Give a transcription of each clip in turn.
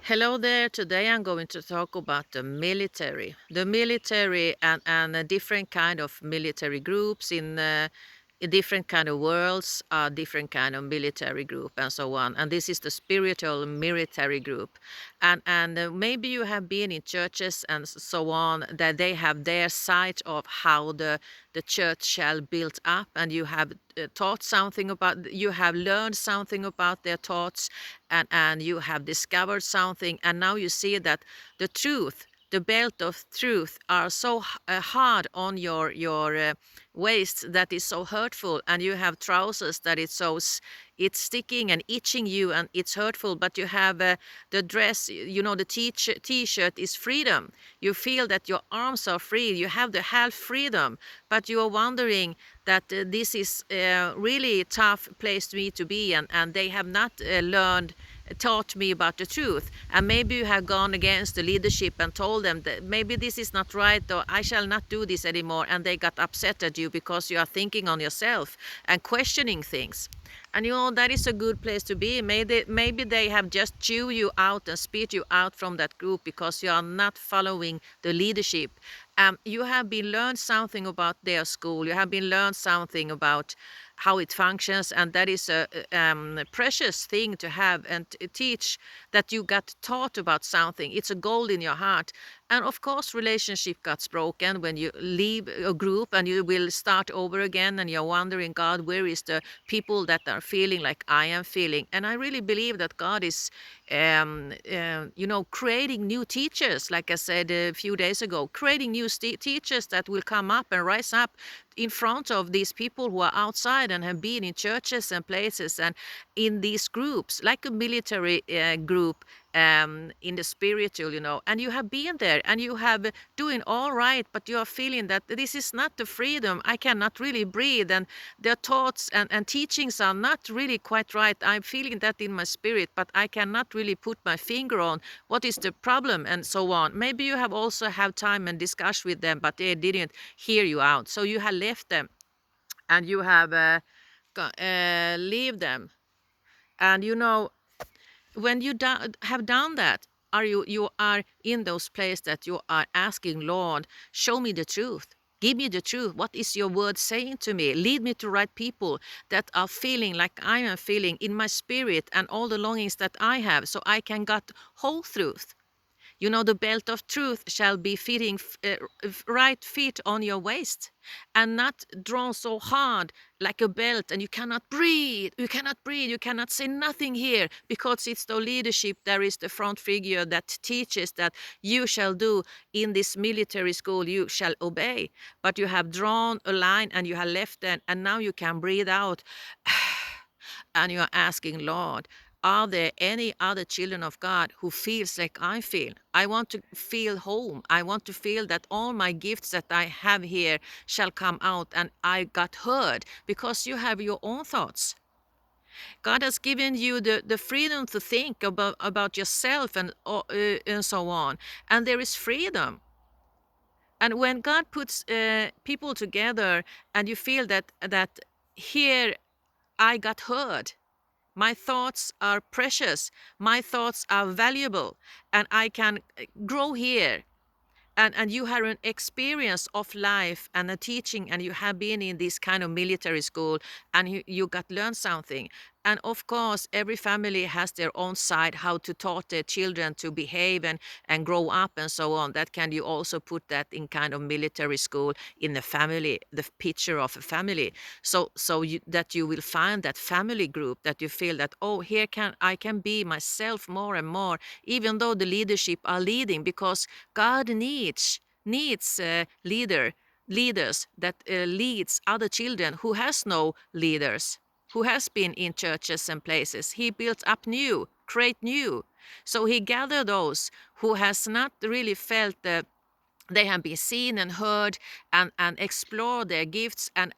Hello there. Today I'm going to talk about the military. The military and different kind of military groups in different kind of worlds, different kind of military group and so on. And this is the spiritual military group. And maybe you have been in churches and so on that they have their side of how the church shall build up, and you have taught something about, you have learned something about their thoughts, and you have discovered something, and now you see that the truth, the belt of truth, are so hard on your waist that is so hurtful, and you have trousers that it's sticking and itching you, and it's hurtful. But you have the dress, the t-shirt is freedom. You feel that your arms are free, you have the half freedom, but you are wondering that this is really tough place to me to be, and they have not learned taught me about the truth. And maybe you have gone against the leadership and told them that maybe this is not right, or I shall not do this anymore, and they got upset at you because you are thinking on yourself and questioning things. And that is a good place to be. Maybe they have just chew you out and spit you out from that group because you are not following the leadership. You have been learned something about their school. You have been learned something about how it functions, and that is a precious thing to have and to teach, that you got taught about something. It's a gold in your heart. And of course relationship gets broken when you leave a group and you will start over again, and you're wondering, God, where is the people that are feeling like I am feeling? And I really believe that God is creating new teachers, like I said a few days ago, creating new teachers that will come up and rise up in front of these people who are outside and have been in churches and places and in these groups, like a military group, in the spiritual, and you have been there and you have doing all right, but you are feeling that this is not the freedom. I cannot really breathe, and their thoughts and teachings are not really quite right. I'm feeling that in my spirit, but I cannot really put my finger on what is the problem, and so on. Maybe you have also have time and discuss with them, but they didn't hear you out, so you have left them, and you have leave them. And when you have done that, you are in those places that you are asking, Lord, show me the truth, give me the truth. What is your word saying to me? Lead me to right people that are feeling like I am feeling in my spirit, and all the longings that I have, so I can get whole truth. The belt of truth shall be fitting right fit on your waist, and not drawn so hard like a belt, and you cannot breathe. You cannot breathe. You cannot say nothing here, because it's the leadership. There is the front figure that teaches that you shall do in this military school, you shall obey. But you have drawn a line and you have left it, and now you can breathe out. And you are asking, Lord, are there any other children of God who feels like I feel? I want to feel home. I want to feel that all my gifts that I have here shall come out, and I got heard, because you have your own thoughts. God has given you the freedom to think about yourself and so on. And there is freedom. And when God puts people together, and you feel that here I got heard, my thoughts are precious, my thoughts are valuable, and I can grow here. And you have an experience of life and a teaching, and you have been in this kind of military school, and you got learn something. And of course every family has their own side, how to taught their children to behave and grow up and so on. That can you also put that in kind of military school in the family, the picture of a family. That you will find that family group, that you feel that, oh, here I can be myself more and more, even though the leadership are leading, because God needs leaders that leads other children who has no leaders, who has been in churches and places. He built up new, create new. So he gathered those who has not really felt that they have been seen and heard, and explore their gifts, and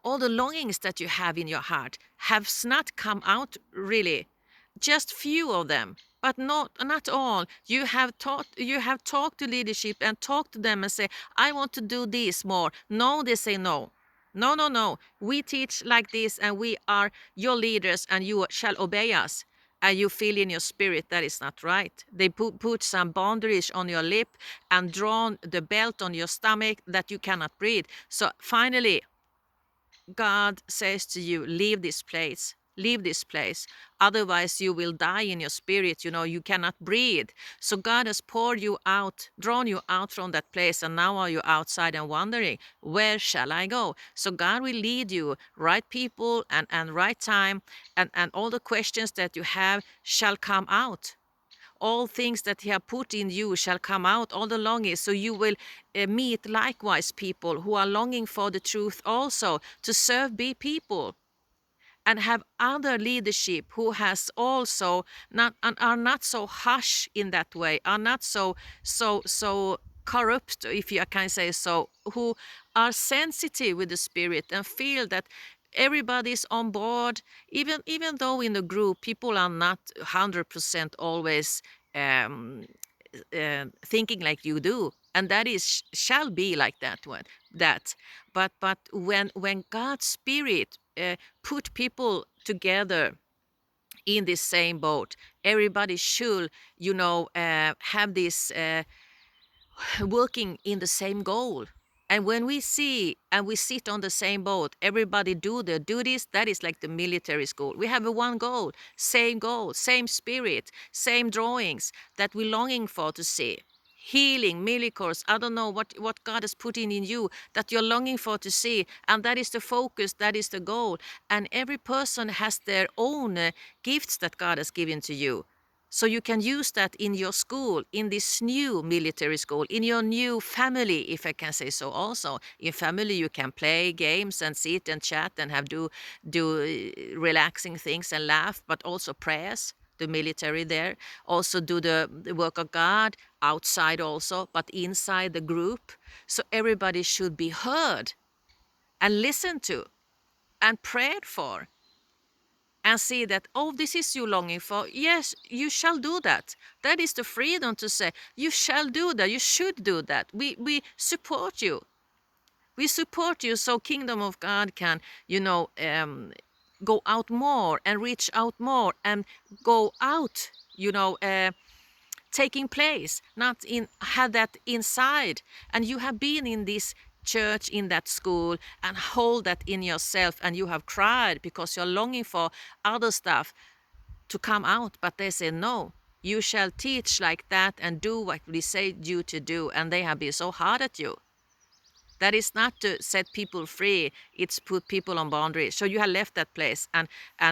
all the longings that you have in your heart have not come out really. Just few of them, but not all. You have talked to leadership and talked to them and say, I want to do this more. No, they say no. No, no, no. We teach like this, and we are your leaders, and you shall obey us. and you feel in your spirit that is not right. They put some boundaries on your lip and drawn the belt on your stomach that you cannot breathe. So finally, God says to you, leave this place. Leave this place. Otherwise, you will die in your spirit. You cannot breathe. So, God has poured you out, drawn you out from that place, and now are you outside and wondering, where shall I go? So, God will lead you, right people and right time, and all the questions that you have shall come out. All things that he have put in you shall come out, all the longings. So you will meet likewise people who are longing for the truth also, to serve be people, and have other leadership who has also not, and are not so harsh in that way, are not so corrupt, if you can say so, who are sensitive with the spirit and feel that everybody's on board, even though in the group people are not 100% always um, thinking like you do, and that is shall be like that one, that but when God's spirit put people together in this same boat, everybody should have this working in the same goal. And when we see and we sit on the same boat, everybody do the duties, that is like the military school. We have a one goal, same spirit, same drawings that we're longing for to see. Healing, miracles, I don't know what God has put in you that you're longing for to see. And that is the focus, that is the goal. And every person has their own gifts that God has given to you. So you can use that in your school, in this new military school, in your new family, if I can say so also. In family, you can play games and sit and chat and do relaxing things and laugh, but also prayers, the military there. Also do the work of God outside also, but inside the group. So everybody should be heard and listened to and prayed for, and see that, oh, this is you longing for. Yes, you shall do that. That is the freedom to say, you shall do that, you should do that. We support you. We support you so kingdom of God can, go out more and reach out more and go out, taking place, not in have that inside. And you have been in this church, in that school, and hold that in yourself, and you have cried because you're longing for other stuff to come out, but they say no, you shall teach like that and do what we say you to do, and they have been so hard at you. That is not to set people free, it's put people on boundaries. So you have left that place, and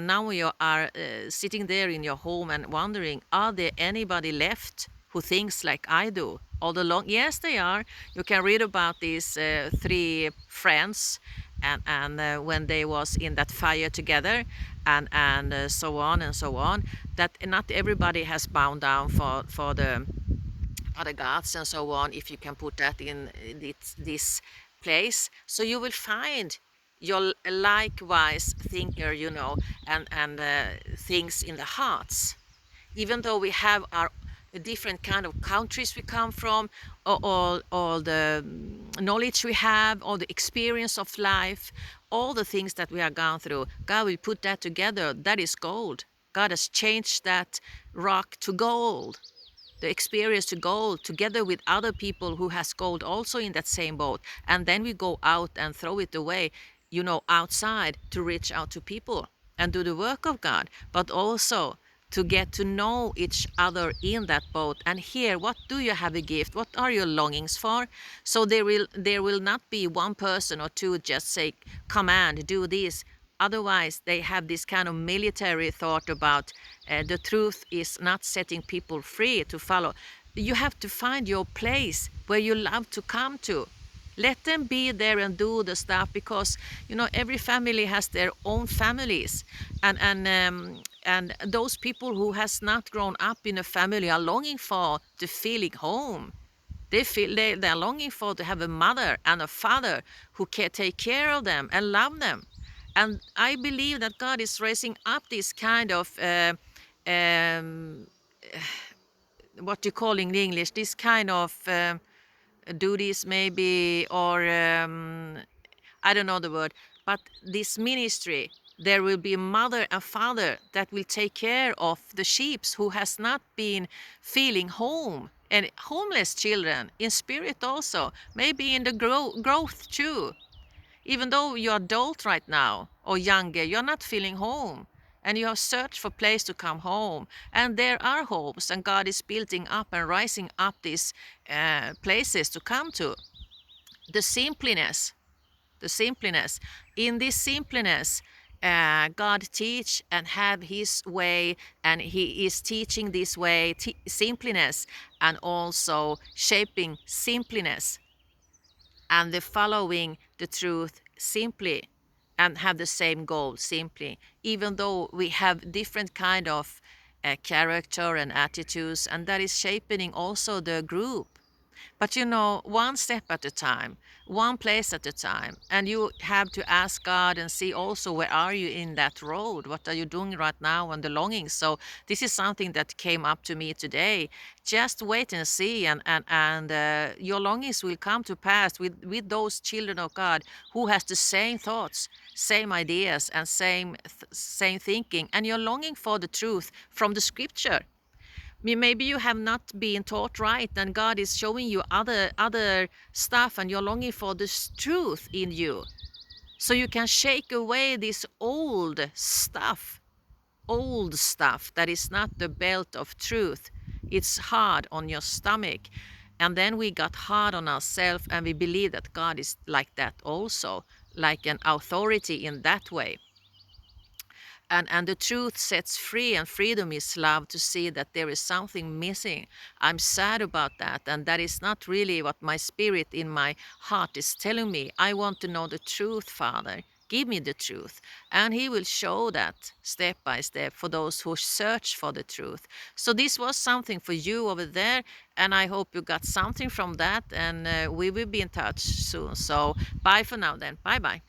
now you are sitting there in your home and wondering, are there anybody left who thinks like I do all along? Yes, they are. You can read about these three friends, and when they was in that fire together, and so on and so on, that not everybody has bound down for the other gods and so on, if you can put that in this place. So you will find your likewise thinker, and things in the hearts. Even though we have our different kind of countries we come from, all the knowledge we have, all the experience of life, all the things that we have gone through, God will put that together. That is gold. God has changed that rock to gold, the experience to gold, together with other people who has gold also in that same boat. And then we go out and throw it away, outside, to reach out to people and do the work of God, but also to get to know each other in that boat and hear, what do you have a gift, what are your longings for. So there will not be one person or two just say command, do this. Otherwise, they have this kind of military thought about the truth is not setting people free to follow. You have to find your place where you love to come to. Let them be there and do the stuff, because every family has their own families, and those people who has not grown up in a family are longing for the feeling home. They feel they're longing for to have a mother and a father who can take care of them and love them. And I believe that God is raising up this kind of um, what you call in English, this kind of duties maybe, or I don't know the word, but this ministry There will be a mother and father that will take care of the sheep who has not been feeling home, and homeless children in spirit also, maybe in the growth too. Even though you're adult right now or younger, you're not feeling home, and you have searched for place to come home. And there are homes, and God is building up and rising up these places to come to. The simpleness, the simpleness. In this simpleness, God teach and have His way, and He is teaching this way, simpleness, and also shaping simpleness, and the following the truth simply, and have the same goal simply, even though we have different kind of character and attitudes, and that is shaping also the group. But one step at a time, one place at a time. And you have to ask God and see also, where are you in that road? What are you doing right now on the longing? So this is something that came up to me today. Just wait and see, and your longings will come to pass with those children of God who has the same thoughts, same ideas, and same thinking. And you're longing for the truth from the scripture. Maybe you have not been taught right, and God is showing you other stuff, and you're longing for this truth in you, so you can shake away this old stuff that is not the belt of truth. It's hard on your stomach, and then we got hard on ourselves, and we believe that God is like that also, like an authority in that way. And the truth sets free, and freedom is love, to see that there is something missing. I'm sad about that, and that is not really what my spirit in my heart is telling me. I want to know the truth, Father. Give me the truth. And He will show that step by step for those who search for the truth. So this was something for you over there, and I hope you got something from that, and we will be in touch soon. So bye for now then. Bye bye.